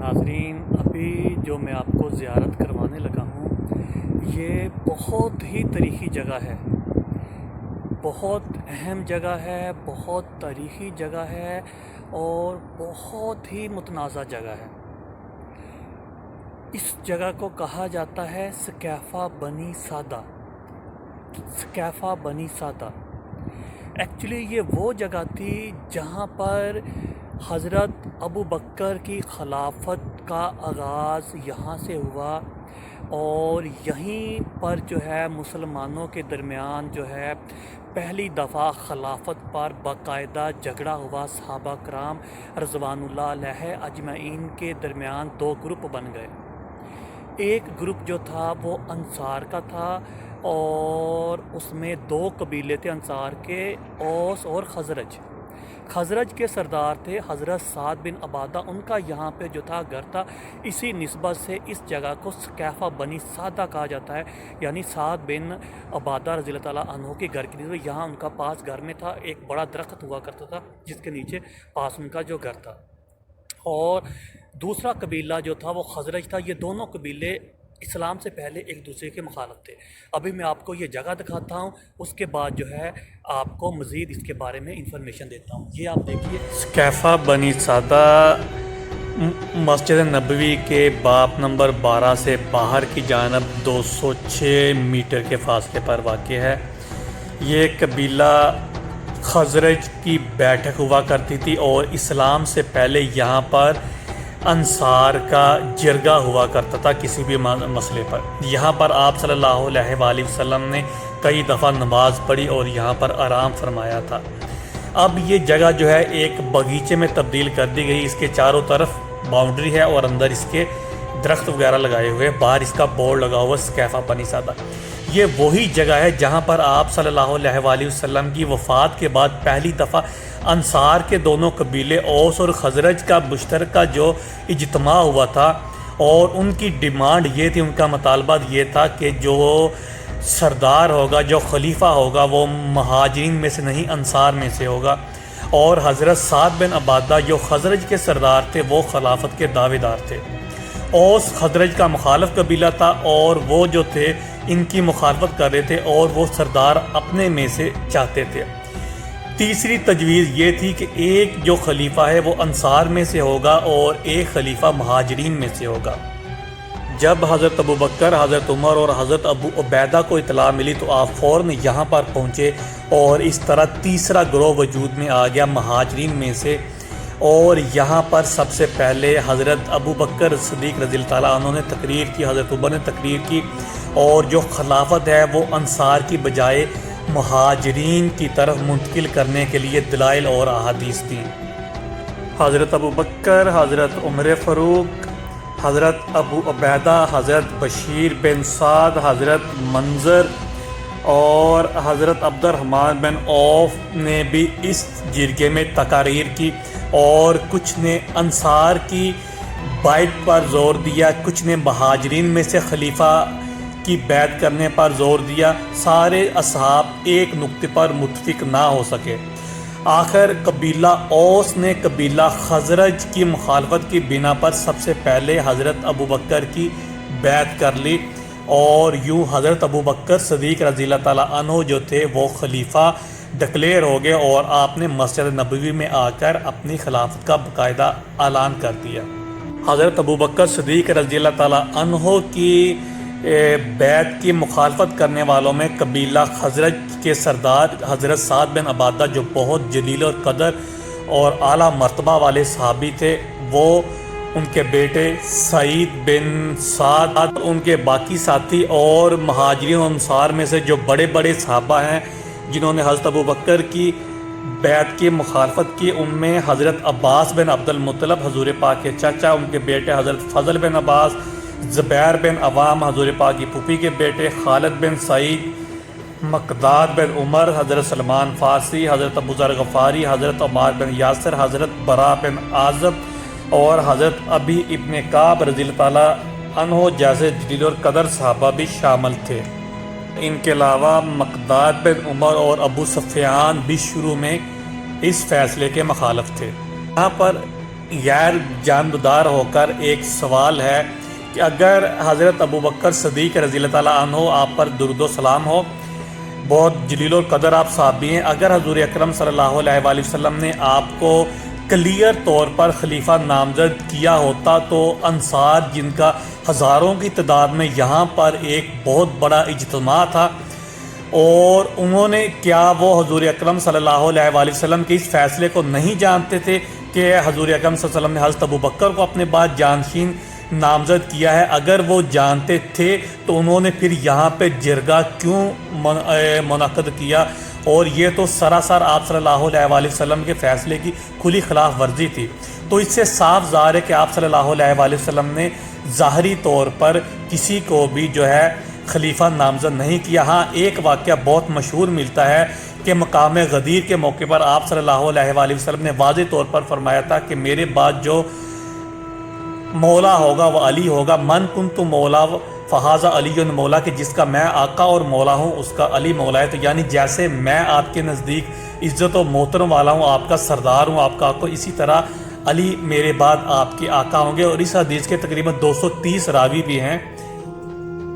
ناظرین، ابھی جو میں آپ کو زیارت کروانے لگا ہوں یہ بہت ہی تاریخی جگہ ہے، بہت اہم جگہ ہے، بہت تاریخی جگہ ہے اور بہت ہی متنازع جگہ ہے۔ اس جگہ کو کہا جاتا ہے سقیفہ بنی سعدہ۔ سقیفہ بنی سعدہ ایکچولی یہ وہ جگہ تھی جہاں پر حضرت ابو بکر کی خلافت کا آغاز یہاں سے ہوا، اور یہیں پر جو ہے مسلمانوں کے درمیان جو ہے پہلی دفعہ خلافت پر باقاعدہ جھگڑا ہوا۔ صحابہ کرام رضوان اللہ علیہ اجمعین کے درمیان دو گروپ بن گئے۔ ایک گروپ جو تھا وہ انصار کا تھا، اور اس میں دو قبیلے تھے انصار کے، اوس اور خزرج۔ خزرج کے سردار تھے حضرت سعد بن عبادہ، ان کا یہاں پہ جو تھا گھر تھا، اسی نسبت سے اس جگہ کو سقیفہ بنی سعدہ کہا جاتا ہے، یعنی سعد بن عبادہ رضی اللہ تعالیٰ عنہ کے گھر کی نسبت یہاں ان کا پاس گھر میں تھا ایک بڑا درخت ہوا کرتا تھا جس کے نیچے پاس ان کا جو گھر تھا۔ اور دوسرا قبیلہ جو تھا وہ خزرج تھا۔ یہ دونوں قبیلے اسلام سے پہلے ایک دوسرے کے مخالف تھے۔ ابھی میں آپ کو یہ جگہ دکھاتا ہوں، اس کے بعد جو ہے آپ کو مزید اس کے بارے میں انفارمیشن دیتا ہوں۔ یہ آپ دیکھیے سقیفہ بنی سعدہ مسجد نبوی کے باب نمبر 12 سے باہر کی جانب 206 میٹر کے فاصلے پر واقع ہے۔ یہ قبیلہ خزرج کی بیٹھک ہوا کرتی تھی، اور اسلام سے پہلے یہاں پر انصار کا جرگہ ہوا کرتا تھا کسی بھی مسئلے پر۔ یہاں پر آپ صلی اللہ علیہ وآلہ وسلم نے کئی دفعہ نماز پڑھی اور یہاں پر آرام فرمایا تھا۔ اب یہ جگہ جو ہے ایک باغیچے میں تبدیل کر دی گئی، اس کے چاروں طرف باؤنڈری ہے اور اندر اس کے درخت وغیرہ لگائے ہوئے، باہر اس کا بورڈ لگا ہوا سقیفہ بنی سعدہ۔ یہ وہی جگہ ہے جہاں پر آپ صلی اللہ علیہ وآلہ وسلم کی وفات کے بعد پہلی دفعہ انصار کے دونوں قبیلے اوس اور خزرج کا مشترکہ جو اجتماع ہوا تھا، اور ان کی ڈیمانڈ یہ تھی، ان کا مطالبہ یہ تھا کہ جو سردار ہوگا، جو خلیفہ ہوگا، وہ مہاجرین میں سے نہیں انصار میں سے ہوگا، اور حضرت سعد بن عبادہ جو خزرج کے سردار تھے وہ خلافت کے دعوے دار تھے۔ اوس خزرج کا مخالف قبیلہ تھا، اور وہ جو تھے ان کی مخالفت کر رہے تھے، اور وہ سردار اپنے میں سے چاہتے تھے۔ تیسری تجویز یہ تھی کہ ایک جو خلیفہ ہے وہ انصار میں سے ہوگا اور ایک خلیفہ مہاجرین میں سے ہوگا۔ جب حضرت ابو بکر، حضرت عمر اور حضرت ابو عبیدہ کو اطلاع ملی تو آپ فوراً یہاں پر پہنچے، اور اس طرح تیسرا گروہ وجود میں آ گیا مہاجرین میں سے۔ اور یہاں پر سب سے پہلے حضرت ابو بکر صدیق رضی اللہ تعالیٰ عنہ نے تقریر کی، حضرت عمر نے تقریر کی، اور جو خلافت ہے وہ انصار کی بجائے مہاجرین کی طرف منتقل کرنے کے لیے دلائل اور احادیث دیں۔ حضرت ابو بکر، حضرت عمر فاروق، حضرت ابو عبیدہ، حضرت بشیر بن سعد، حضرت منظر اور حضرت عبد الرحمن بن عوف نے بھی اس جرگے میں تقاریر کی، اور کچھ نے انصار کی بیعت پر زور دیا، کچھ نے مہاجرین میں سے خلیفہ کی بیعت کرنے پر زور دیا۔ سارے اصحاب ایک نقطے پر متفق نہ ہو سکے۔ آخر قبیلہ اوس نے قبیلہ خزرج کی مخالفت کی بنا پر سب سے پہلے حضرت ابو بکر کی بیعت کر لی، اور یوں حضرت ابو بکر صدیق رضی اللہ تعالیٰ عنہ جو تھے وہ خلیفہ ڈکلیئر ہو گئے، اور آپ نے مسجد نبوی میں آ کر اپنی خلافت کا باقاعدہ اعلان کر دیا۔ حضرت ابو بکر صدیق رضی اللہ تعالیٰ عنہ کی بیعت کی مخالفت کرنے والوں میں قبیلہ خزرج کے سردار حضرت سعد بن عبادہ جو بہت جلیل اور قدر اور اعلیٰ مرتبہ والے صحابی تھے، وہ ان کے بیٹے سعید بن سعد، ان کے باقی ساتھی اور مہاجرین و انصار میں سے جو بڑے بڑے صحابہ ہیں جنہوں نے حضرت ابو بکر کی بیعت کی مخالفت کی، ان میں حضرت عباس بن عبد المطلب حضور پاک کے چاچا، ان کے بیٹے حضرت فضل بن عباس، زبیر بن عوام حضور پاک کی پھوپھی کے بیٹے، خالد بن سعید، مقداد بن عمر، حضرت سلمان فارسی، حضرت ابو ذر غفاری، حضرت عمار بن یاسر، حضرت برا بن عازب اور حضرت ابی ابن کعب رضی اللہ تعالیٰ عنہ جیسے جلیل اور قدر صحابہ بھی شامل تھے۔ ان کے علاوہ مقداد بن عمر اور ابو سفیان بھی شروع میں اس فیصلے کے مخالف تھے۔ یہاں پر غیر جانبدار ہو کر ایک سوال ہے کہ اگر حضرت ابوبکر صدیق رضی اللہ تعالیٰ عنہ آپ پر درود و سلام ہو، بہت جلیل القدر آپ صحابی ہیں، اگر حضور اکرم صلی اللہ علیہ وآلہ وسلم نے آپ کو کلیئر طور پر خلیفہ نامزد کیا ہوتا تو انصار جن کا ہزاروں کی تعداد میں یہاں پر ایک بہت بڑا اجتماع تھا، اور انہوں نے کیا وہ حضور اکرم صلی اللہ علیہ وآلہ وسلم کے اس فیصلے کو نہیں جانتے تھے کہ حضور اکرم صلی اللہ علیہ وسلم نے حضرت ابوبکر کو اپنے بعد جانشین نامزد کیا ہے؟ اگر وہ جانتے تھے تو انہوں نے پھر یہاں پہ جرگہ کیوں منعقد کیا؟ اور یہ تو سراسر آپ صلی اللہ علیہ وآلہ وسلم کے فیصلے کی کھلی خلاف ورزی تھی۔ تو اس سے صاف ظاہر ہے کہ آپ صلی اللہ علیہ وآلہ وسلم نے ظاہری طور پر کسی کو بھی جو ہے خلیفہ نامزد نہیں کیا۔ ہاں ایک واقعہ بہت مشہور ملتا ہے کہ مقام غدیر کے موقع پر آپ صلی اللہ علیہ وآلہ وسلم نے واضح طور پر فرمایا تھا کہ میرے بعد جو مولا ہوگا وہ علی ہوگا، من کنت مولا فہذا علی مولا، کہ جس کا میں آقا اور مولا ہوں اس کا علی مولا ہے۔ تو یعنی جیسے میں آپ کے نزدیک عزت و محترم والا ہوں، آپ کا سردار ہوں، آپ کا آقا، اسی طرح علی میرے بعد آپ کے آقا ہوں گے۔ اور اس حدیث کے تقریباً 230 راوی بھی ہیں۔